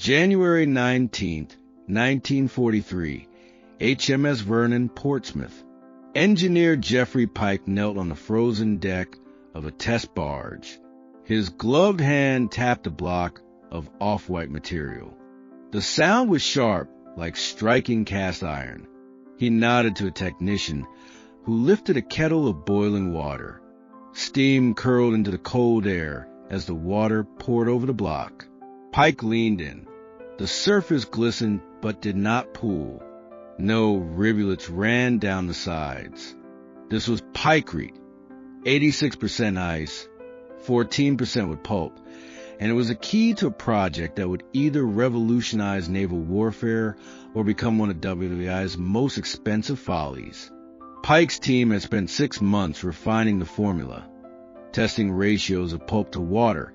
January 19th, 1943, HMS Vernon, Portsmouth. Engineer Jeffrey Pike knelt on the frozen deck of a test barge. His gloved hand tapped a block of off-white material. The sound was sharp, like striking cast iron. He nodded to a technician who lifted a kettle of boiling water. Steam curled into the cold air as the water poured over the block. Pike leaned in. The surface glistened but did not pool. No rivulets ran down the sides. This was picrete, 86% ice, 14% with pulp, and it was a key to a project that would either revolutionize naval warfare or become one of WWI's most expensive follies. Pike's team had spent 6 months refining the formula, testing ratios of pulp to water,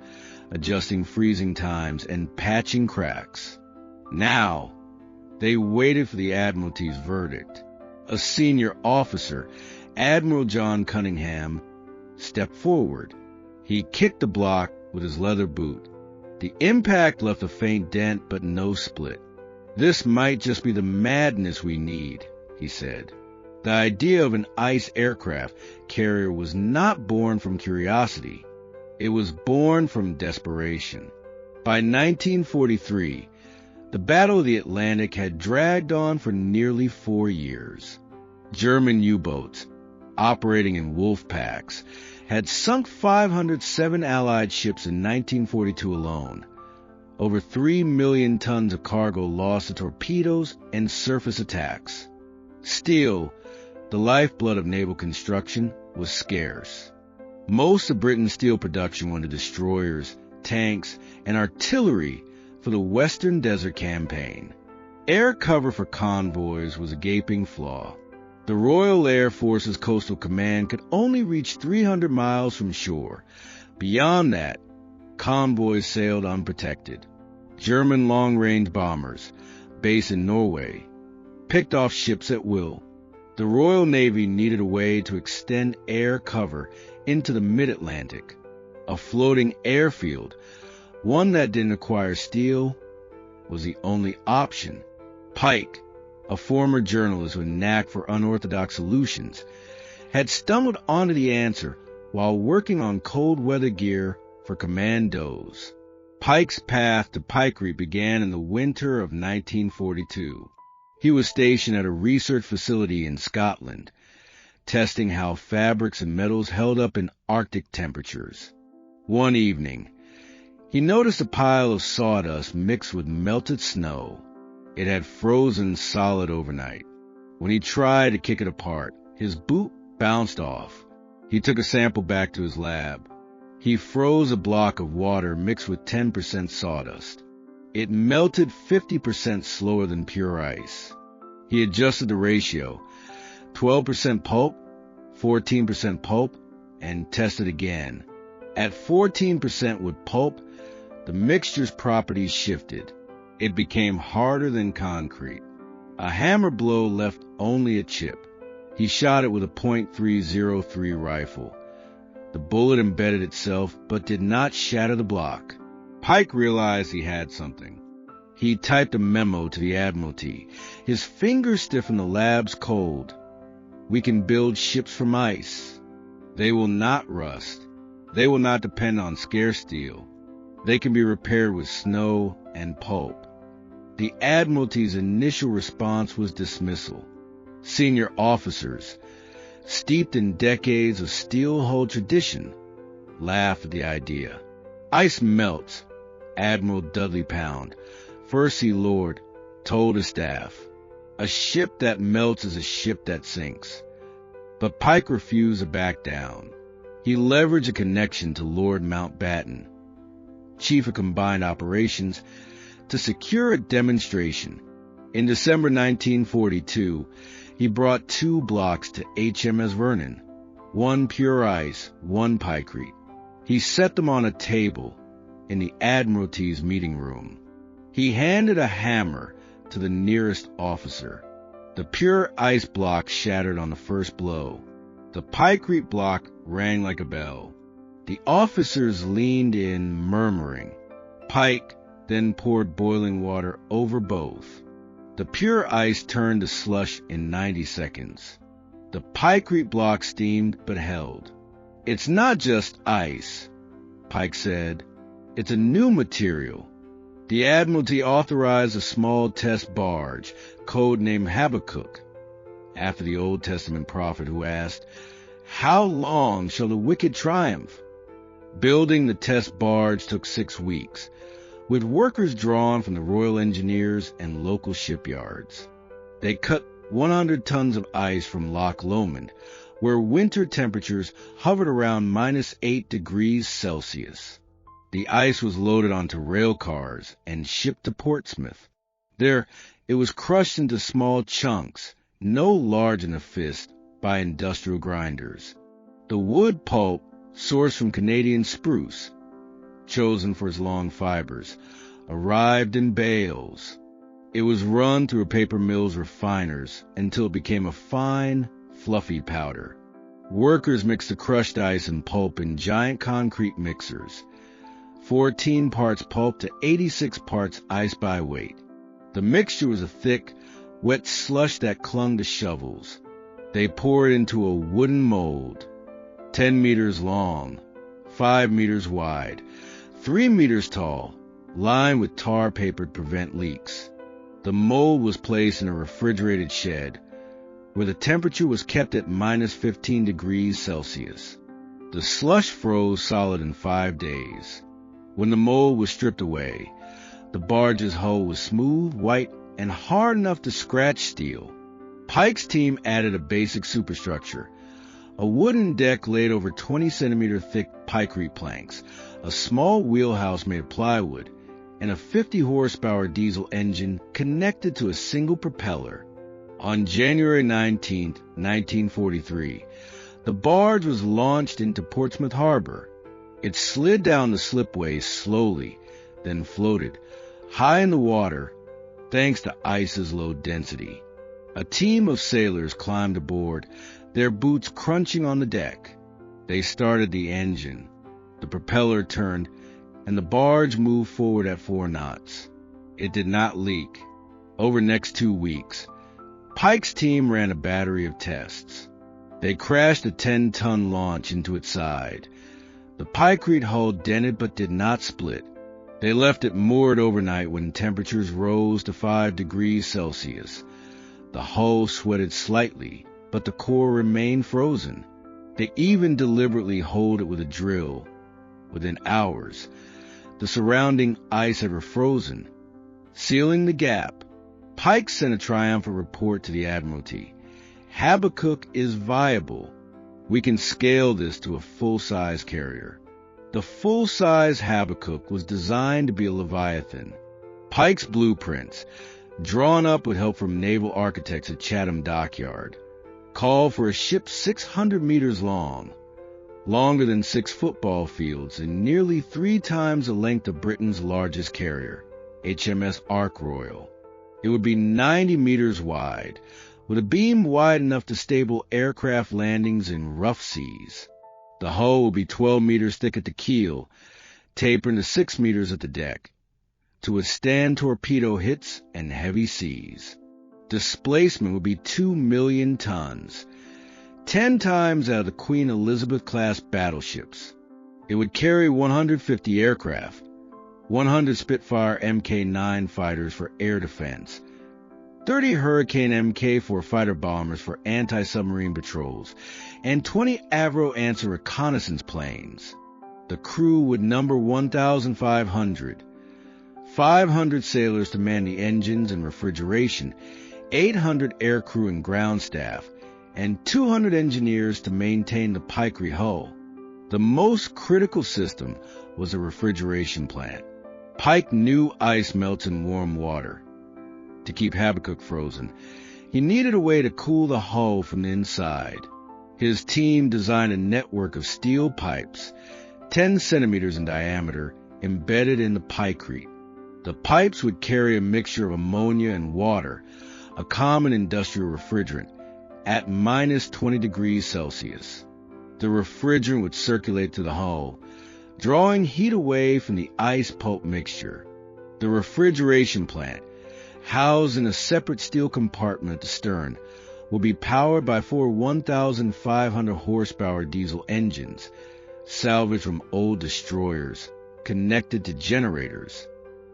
adjusting freezing times, and patching cracks. Now, they waited for the Admiralty's verdict. A senior officer, Admiral John Cunningham, stepped forward. He kicked the block with his leather boot. The impact left a faint dent but no split. "This might just be the madness we need," he said. The idea of an ice aircraft carrier was not born from curiosity. It was born from desperation. By 1943, the Battle of the Atlantic had dragged on for nearly 4 years. German U-boats, operating in wolf packs, had sunk 507 Allied ships in 1942 alone. Over 3 million tons of cargo lost to torpedoes and surface attacks. Steel, the lifeblood of naval construction, was scarce. Most of Britain's steel production went to destroyers, tanks, and artillery for the Western Desert Campaign. Air cover for convoys was a gaping flaw. The Royal Air Force's Coastal Command could only reach 300 miles from shore. Beyond that, convoys sailed unprotected. German long-range bombers, based in Norway, picked off ships at will. The Royal Navy needed a way to extend air cover into the mid-Atlantic. A floating airfield, one that didn't require steel, was the only option. Pike, a former journalist with a knack for unorthodox solutions, had stumbled onto the answer while working on cold weather gear for commandos. Pike's path to pikery began in the winter of 1942. He was stationed at a research facility in Scotland, testing how fabrics and metals held up in Arctic temperatures. One evening, he noticed a pile of sawdust mixed with melted snow. It had frozen solid overnight. When he tried to kick it apart, his boot bounced off. He took a sample back to his lab. He froze a block of water mixed with 10% sawdust. It melted 50% slower than pure ice. He adjusted the ratio, 12% pulp, 14% pulp, and tested again. At 14% with pulp, the mixture's properties shifted. It became harder than concrete. A hammer blow left only a chip. He shot it with a .303 rifle. The bullet embedded itself, but did not shatter the block. Pike realized he had something. He typed a memo to the Admiralty. His fingers stiffened the lab's code. "We can build ships from ice. They will not rust. They will not depend on scarce steel. They can be repaired with snow and pulp." The Admiralty's initial response was dismissal. Senior officers, steeped in decades of steel-hulled tradition, laughed at the idea. "Ice melts," Admiral Dudley Pound, First Sea Lord, told his staff. "A ship that melts is a ship that sinks." But Pike refused to back down. He leveraged a connection to Lord Mountbatten, Chief of Combined Operations, to secure a demonstration. In December 1942, he brought 2 blocks to HMS Vernon, 1 pure ice, 1 picrete. He set them on a table in the Admiralty's meeting room. He handed a hammer to the nearest officer. The pure ice block shattered on the first blow. The picrete block rang like a bell. The officers leaned in, murmuring. Pike, then poured boiling water over both. The pure ice turned to slush in 90 seconds. The Pikecrete block steamed but held. "It's not just ice," Pike said. "It's a new material." The Admiralty authorized a small test barge, codenamed Habakkuk, after the Old Testament prophet who asked, "How long shall the wicked triumph?" Building the test barge took 6 weeks, with workers drawn from the Royal Engineers and local shipyards. They cut 100 tons of ice from Loch Lomond, where winter temperatures hovered around -8 degrees Celsius. The ice was loaded onto rail cars and shipped to Portsmouth. There, it was crushed into small chunks, no larger than a fist, by industrial grinders. The wood pulp, sourced from Canadian spruce, chosen for its long fibers, arrived in bales. It was run through a paper mill's refiners until it became a fine, fluffy powder. Workers mixed the crushed ice and pulp in giant concrete mixers, 14 parts pulp to 86 parts ice by weight. The mixture was a thick, wet slush that clung to shovels. They poured it into a wooden mold, 10 meters long, 5 meters wide, 3 meters tall, lined with tar paper to prevent leaks. The mold was placed in a refrigerated shed, where the temperature was kept at -15 degrees Celsius. The slush froze solid in 5 days. When the mold was stripped away, the barge's hull was smooth, white, and hard enough to scratch steel. Pike's team added a basic superstructure, a wooden deck laid over 20-centimeter thick Pikecrete planks, a small wheelhouse made of plywood, and a 50-horsepower diesel engine connected to a single propeller. On January 19, 1943, the barge was launched into Portsmouth Harbor. It slid down the slipway slowly, then floated, high in the water, thanks to ice's low density. A team of sailors climbed aboard, their boots crunching on the deck. They started the engine. The propeller turned, and the barge moved forward at 4 knots. It did not leak. Over the next 2 weeks, Pike's team ran a battery of tests. They crashed a 10-ton launch into its side. The Pikecrete hull dented but did not split. They left it moored overnight when temperatures rose to 5 degrees Celsius. The hull sweated slightly, but the core remained frozen. They even deliberately holed it with a drill. Within hours, the surrounding ice had refrozen, sealing the gap. Pike sent a triumphant report to the Admiralty. "Habakkuk is viable. We can scale this to a full-size carrier." The full-size Habakkuk was designed to be a Leviathan. Pike's blueprints, drawn up with help from naval architects at Chatham Dockyard, called for a ship 600 meters long, longer than 6 football fields and nearly 3 times the length of Britain's largest carrier, HMS Ark Royal. It would be 90 meters wide, with a beam wide enough to stable aircraft landings in rough seas. The hull would be 12 meters thick at the keel, tapering to 6 meters at the deck, to withstand torpedo hits and heavy seas. Displacement would be 2 million tons, 10 times that of the Queen Elizabeth-class battleships. It would carry 150 aircraft, 100 Spitfire Mk9 fighters for air defense, 30 Hurricane Mk4 fighter bombers for anti-submarine patrols, and 20 Avro Answer reconnaissance planes. The crew would number 1,500, 500 sailors to man the engines and refrigeration, 800 aircrew and ground staff, and 200 engineers to maintain the Pikecrete hull. The most critical system was a refrigeration plant. Pike knew ice melts in warm water. To keep Habakkuk frozen, he needed a way to cool the hull from the inside. His team designed a network of steel pipes, 10 centimeters in diameter, embedded in the Pikecrete. The pipes would carry a mixture of ammonia and water, a common industrial refrigerant, at -20 degrees Celsius. The refrigerant would circulate to the hull, drawing heat away from the ice pulp mixture. The refrigeration plant, housed in a separate steel compartment at the stern, will be powered by 4 1,500 horsepower diesel engines, salvaged from old destroyers, connected to generators.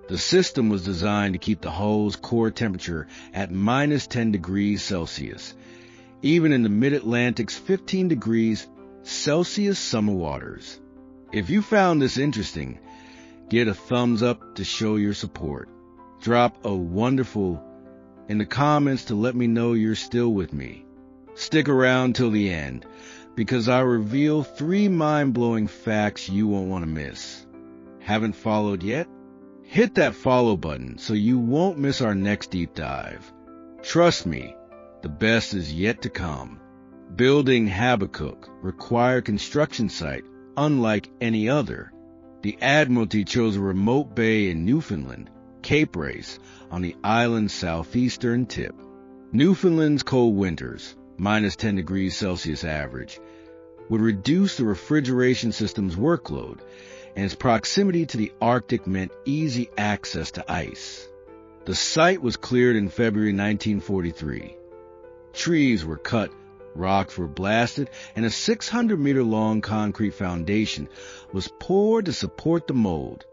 The system was designed to keep the hull's core temperature at -10 degrees Celsius, even in the mid-Atlantic's 15 degrees Celsius summer waters. If you found this interesting, get a thumbs up to show your support. Drop a wonderful in the comments to let me know you're still with me. Stick around till the end, because I reveal 3 mind-blowing facts you won't want to miss. Haven't followed yet? Hit that follow button so you won't miss our next deep dive. Trust me, the best is yet to come. Building Habakkuk required construction site unlike any other. The Admiralty chose a remote bay in Newfoundland, Cape Race, on the island's southeastern tip. Newfoundland's cold winters, -10 degrees Celsius average, would reduce the refrigeration system's workload, and its proximity to the Arctic meant easy access to ice. The site was cleared in February 1943. Trees were cut, rocks were blasted, and a 600-meter-long concrete foundation was poured to support the mold.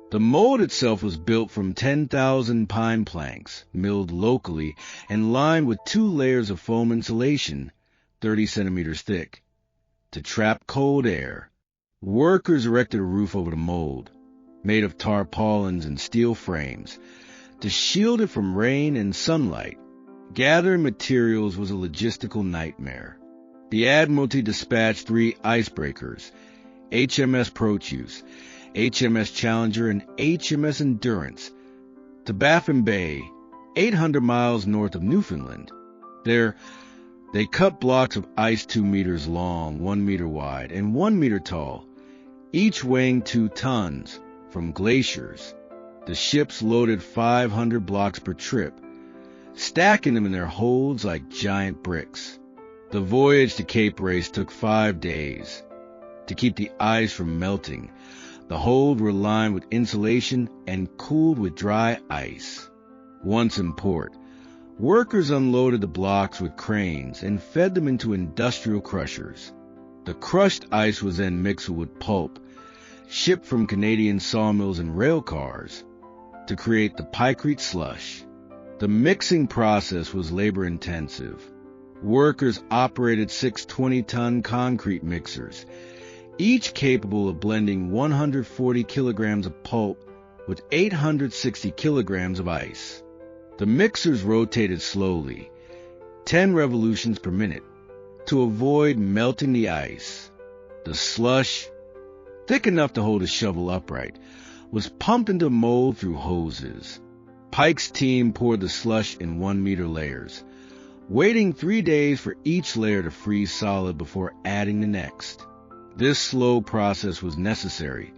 The mold itself was built from 10,000 pine planks, milled locally and lined with 2 layers of foam insulation, 30 centimeters thick, to trap cold air. Workers erected a roof over the mold, made of tarpaulins and steel frames, to shield it from rain and sunlight. Gathering materials was a logistical nightmare. The Admiralty dispatched 3 icebreakers, HMS Proteus, HMS Challenger, and HMS Endurance, to Baffin Bay, 800 miles north of Newfoundland. There, they cut blocks of ice 2 meters long, 1 meter wide, and 1 meter tall, each weighing 2 tons, from glaciers. The ships loaded 500 blocks per trip, stacking them in their holds like giant bricks. The voyage to Cape Race took 5 days. To keep the ice from melting, the hold were lined with insulation and cooled with dry ice. Once in port, workers unloaded the blocks with cranes and fed them into industrial crushers. The crushed ice was then mixed with pulp, shipped from Canadian sawmills and rail cars, to create the picrete slush. The mixing process was labor-intensive. Workers operated 6 20-ton concrete mixers, each capable of blending 140 kilograms of pulp with 860 kilograms of ice. The mixers rotated slowly, 10 revolutions per minute, to avoid melting the ice. The slush, thick enough to hold a shovel upright, was pumped into mold through hoses. Pike's team poured the slush in 1-meter layers, waiting 3 days for each layer to freeze solid before adding the next. This slow process was necessary.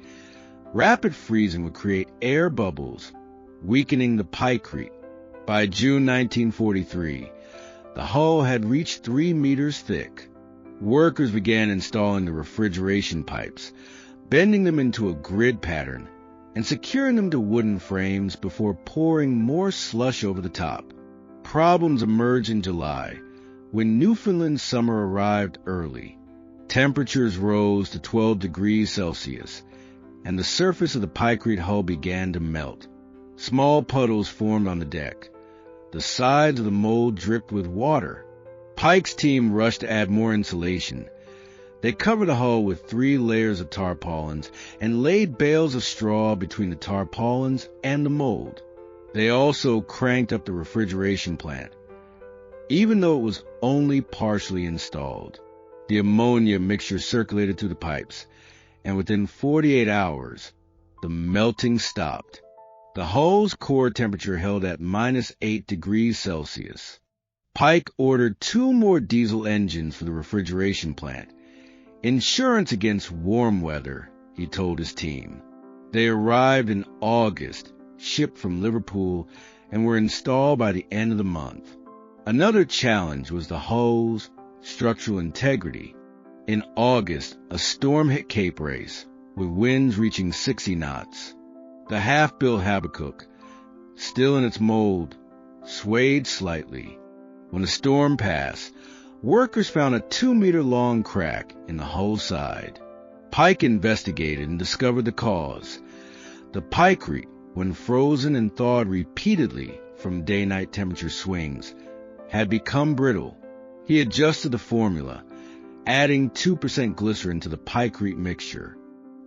Rapid freezing would create air bubbles, weakening the picrete. By June 1943, the hull had reached 3 meters thick. Workers began installing the refrigeration pipes, bending them into a grid pattern, and securing them to wooden frames before pouring more slush over the top. Problems emerged in July, when Newfoundland's summer arrived early. Temperatures rose to 12 degrees Celsius, and the surface of the picrete hull began to melt. Small puddles formed on the deck. The sides of the mold dripped with water. Pike's team rushed to add more insulation. They covered the hull with 3 layers of tarpaulins and laid bales of straw between the tarpaulins and the mold. They also cranked up the refrigeration plant, even though it was only partially installed. The ammonia mixture circulated through the pipes, and within 48 hours, the melting stopped. The hull's core temperature held at -8 degrees Celsius. Pike ordered 2 more diesel engines for the refrigeration plant. Insurance against warm weather, he told his team. They arrived in August, shipped from Liverpool, and were installed by the end of the month. Another challenge was the hull's structural integrity. In August, a storm hit Cape Race, with winds reaching 60 knots. The half-built Habakkuk, still in its mold, swayed slightly. When the storm passed, workers found a 2-meter-long crack in the hull side. Pike investigated and discovered the cause. The picrete, when frozen and thawed repeatedly from day-night temperature swings, had become brittle. He adjusted the formula, adding 2% glycerin to the picrete mixture.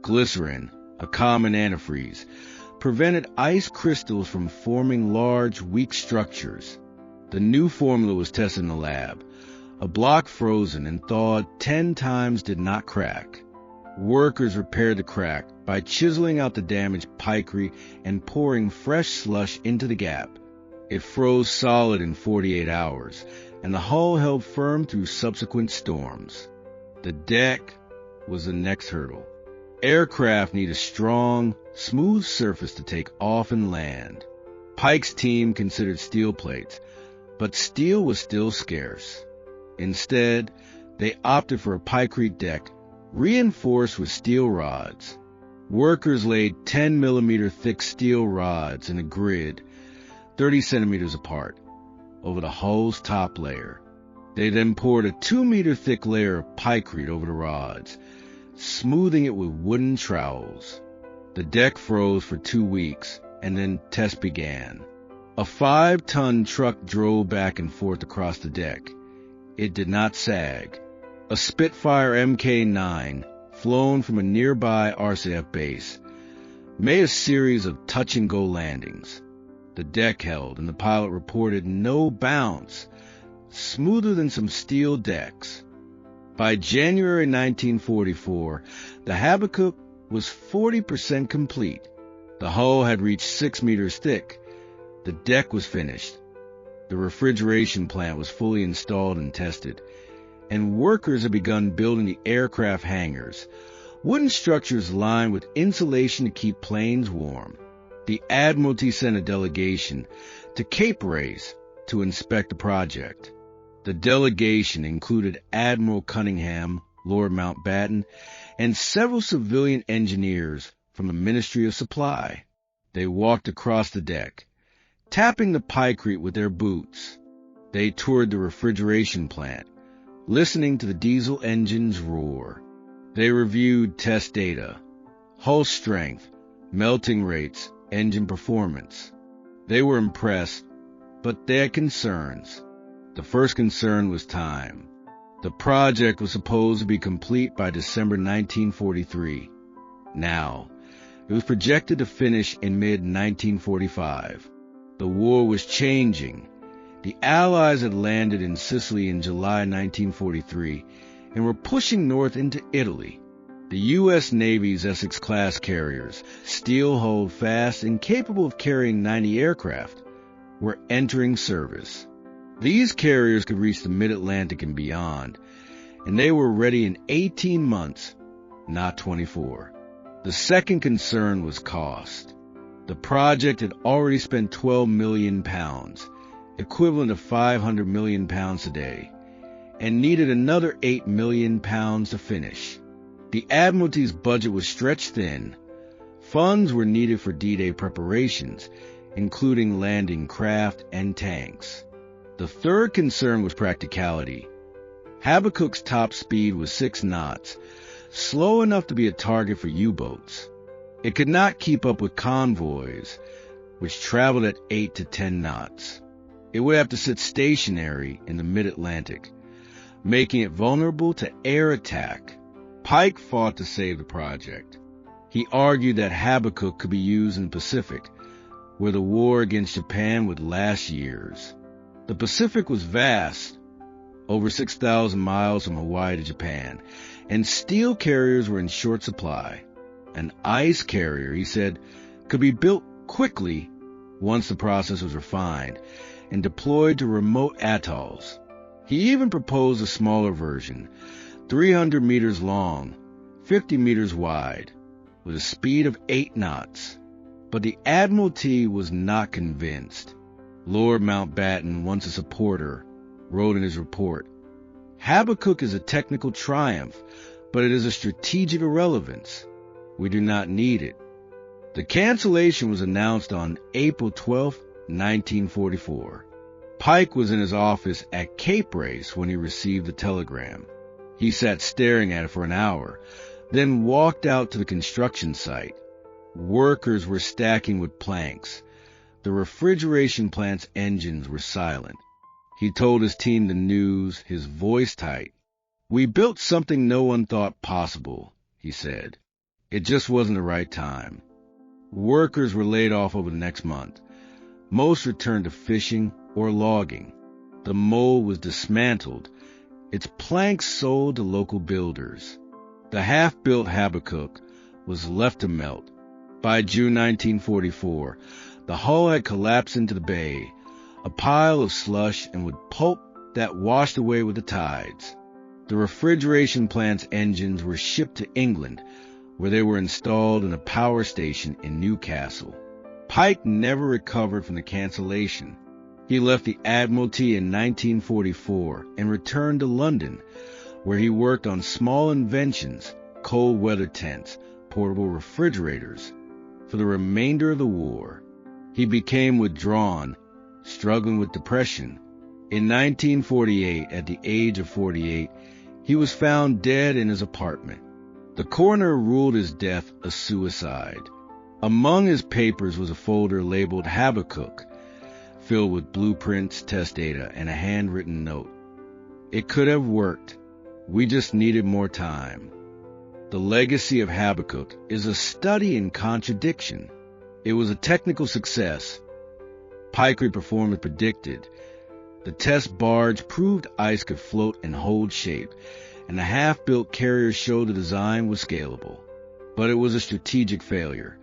Glycerin, a common antifreeze, prevented ice crystals from forming large, weak structures. The new formula was tested in the lab. A block frozen and thawed 10 times did not crack. Workers repaired the crack by chiseling out the damaged picrete and pouring fresh slush into the gap. It froze solid in 48 hours, and the hull held firm through subsequent storms. The deck was the next hurdle. Aircraft need a strong, smooth surface to take off and land. Pike's team considered steel plates, but steel was still scarce. Instead, they opted for a picrete deck reinforced with steel rods. Workers laid 10-millimeter thick steel rods in a grid 30 centimeters apart over the hull's top layer. They then poured a 2-meter thick layer of picrete over the rods, smoothing it with wooden trowels. The deck froze for 2 weeks, and then tests began. A 5-ton truck drove back and forth across the deck. It did not sag. A Spitfire Mk-9, flown from a nearby RCF base, made a series of touch-and-go landings. The deck held, and the pilot reported no bounce, smoother than some steel decks. By January 1944, the Habakkuk was 40% complete. The hull had reached 6 meters thick. The deck was finished. The refrigeration plant was fully installed and tested, and workers had begun building the aircraft hangars, wooden structures lined with insulation to keep planes warm. The Admiralty sent a delegation to Cape Race to inspect the project. The delegation included Admiral Cunningham, Lord Mountbatten, and several civilian engineers from the Ministry of Supply. They walked across the deck, tapping the picrete with their boots. They toured the refrigeration plant, listening to the diesel engines roar. They reviewed test data, hull strength, melting rates, engine performance. They were impressed, but they had concerns. The first concern was time. The project was supposed to be complete by December 1943. Now, it was projected to finish in mid-1945. The war was changing. The Allies had landed in Sicily in July 1943 and were pushing north into Italy. The U.S. Navy's Essex-class carriers, steel-hulled, fast, and capable of carrying 90 aircraft, were entering service. These carriers could reach the mid-Atlantic and beyond, and they were ready in 18 months, not 24. The second concern was cost. The project had already spent £12 million, equivalent to £500 million today, and needed another £8 million to finish. The Admiralty's budget was stretched thin. Funds were needed for D-Day preparations, including landing craft and tanks. The third concern was practicality. Habakkuk's top speed was 6 knots, slow enough to be a target for U-boats. It could not keep up with convoys, which traveled at 8 to 10 knots. It would have to sit stationary in the mid-Atlantic, making it vulnerable to air attack. Pike fought to save the project. He argued that Habakkuk could be used in the Pacific, where the war against Japan would last years. The Pacific was vast, over 6,000 miles from Hawaii to Japan, and steel carriers were in short supply. An ice carrier, he said, could be built quickly once the process was refined and deployed to remote atolls. He even proposed a smaller version, 300 meters long, 50 meters wide, with a speed of 8 knots. But the Admiralty was not convinced. Lord Mountbatten, once a supporter, wrote in his report, "Habakkuk is a technical triumph, but it is a strategic irrelevance. We do not need it." The cancellation was announced on April 12, 1944. Pike was in his office at Cape Race when he received the telegram. He sat staring at it for an hour, then walked out to the construction site. Workers were stacking with planks. The refrigeration plant's engines were silent. He told his team the news, his voice tight. "We built something no one thought possible," he said. "It just wasn't the right time." Workers were laid off over the next month. Most returned to fishing or logging. The mold was dismantled, its planks sold to local builders. The half-built Habakkuk was left to melt. By June 1944, the hull had collapsed into the bay, a pile of slush and wood pulp that washed away with the tides. The refrigeration plant's engines were shipped to England, where they were installed in a power station in Newcastle. Pike never recovered from the cancellation. He left the Admiralty in 1944 and returned to London, where he worked on small inventions, cold weather tents, portable refrigerators. For the remainder of the war, he became withdrawn, struggling with depression. In 1948, at the age of 48, he was found dead in his apartment. The coroner ruled his death a suicide. Among his papers was a folder labeled Habakkuk, filled with blueprints, test data, and a handwritten note. It could have worked. We just needed more time. The legacy of Habakkuk is a study in contradiction. It was a technical success. Pike performed as predicted. The test barge proved ice could float and hold shape, and the half-built carrier showed the design was scalable. But it was a strategic failure.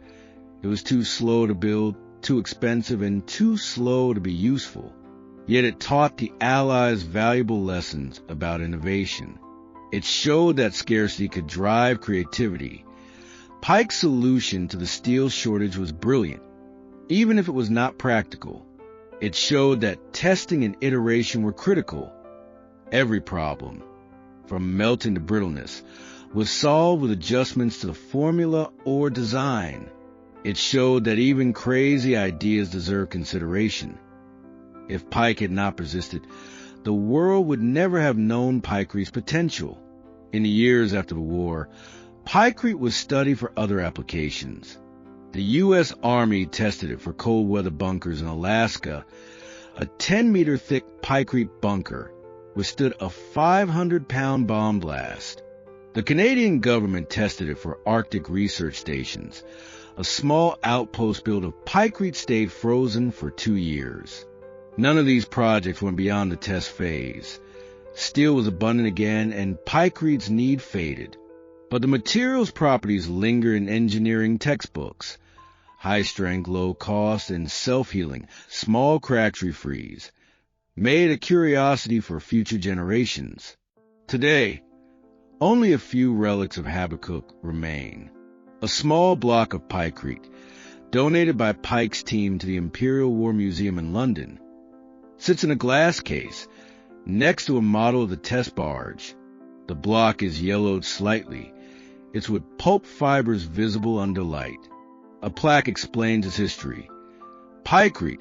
It was too slow to build, too expensive, and too slow to be useful. Yet it taught the Allies valuable lessons about innovation. It showed that scarcity could drive creativity. Pike's solution to the steel shortage was brilliant, even if it was not practical. It showed that testing and iteration were critical. Every problem, from melting to brittleness, was solved with adjustments to the formula or design. It showed that even crazy ideas deserve consideration. If Pike had not persisted, the world would never have known Pike's potential. In the years after the war, Pike was studied for other applications. The U.S. Army tested it for cold weather bunkers in Alaska. A 10-meter thick Pike bunker withstood a 500-pound bomb blast. The Canadian government tested it for Arctic research stations. A small outpost built of Pike stayed frozen for 2 years. None of these projects went beyond the test phase. Steel was abundant again, and Pike's need faded. But the material's properties linger in engineering textbooks. High strength, low cost, and self-healing, small cracks refreeze, made a curiosity for future generations. Today, only a few relics of Habakkuk remain. A small block of Pike, donated by Pike's team to the Imperial War Museum in London, sits in a glass case next to a model of the test barge. The block is yellowed slightly. It's with pulp fibers visible under light. A plaque explains its history. Pike,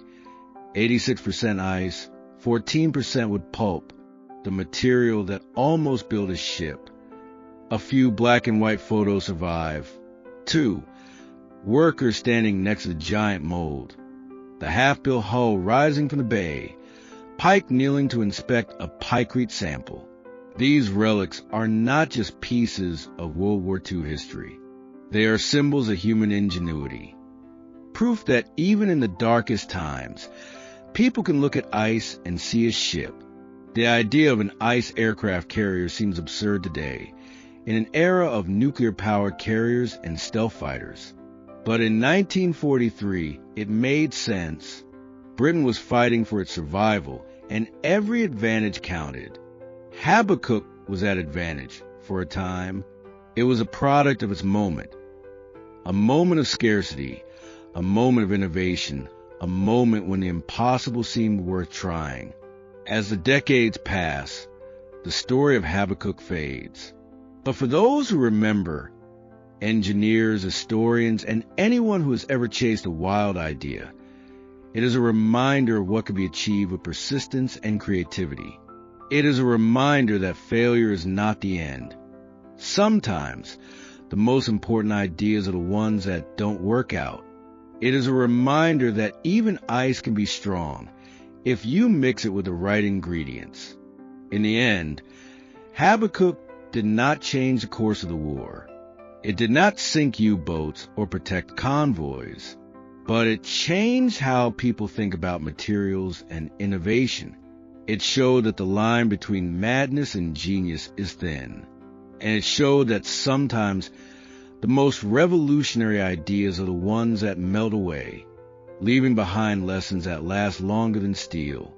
86% ice, 14% wood pulp, the material that almost built a ship. A few black and white photos survive. 2. Workers standing next to the giant mold. The half-built hull rising from the bay. Pike kneeling to inspect a Pike sample. These relics are not just pieces of World War II history. They are symbols of human ingenuity. Proof that even in the darkest times, people can look at ice and see a ship. The idea of an ice aircraft carrier seems absurd today, in an era of nuclear-powered carriers and stealth fighters. But in 1943, it made sense. Britain was fighting for its survival, and every advantage counted. Habakkuk was at advantage for a time. It was a product of its moment. A moment of scarcity, a moment of innovation, a moment when the impossible seemed worth trying. As the decades pass, the story of Habakkuk fades. But for those who remember, engineers, historians, and anyone who has ever chased a wild idea, It is a reminder of what can be achieved with persistence and creativity. It is a reminder that failure is not the end. Sometimes, the most important ideas are the ones that don't work out. It is a reminder that even ice can be strong if you mix it with the right ingredients. In the end, Habakkuk did not change the course of the war. It did not sink U-boats or protect convoys, but it changed how people think about materials and innovation. It showed that the line between madness and genius is thin, and it showed that sometimes the most revolutionary ideas are the ones that melt away, leaving behind lessons that last longer than steel.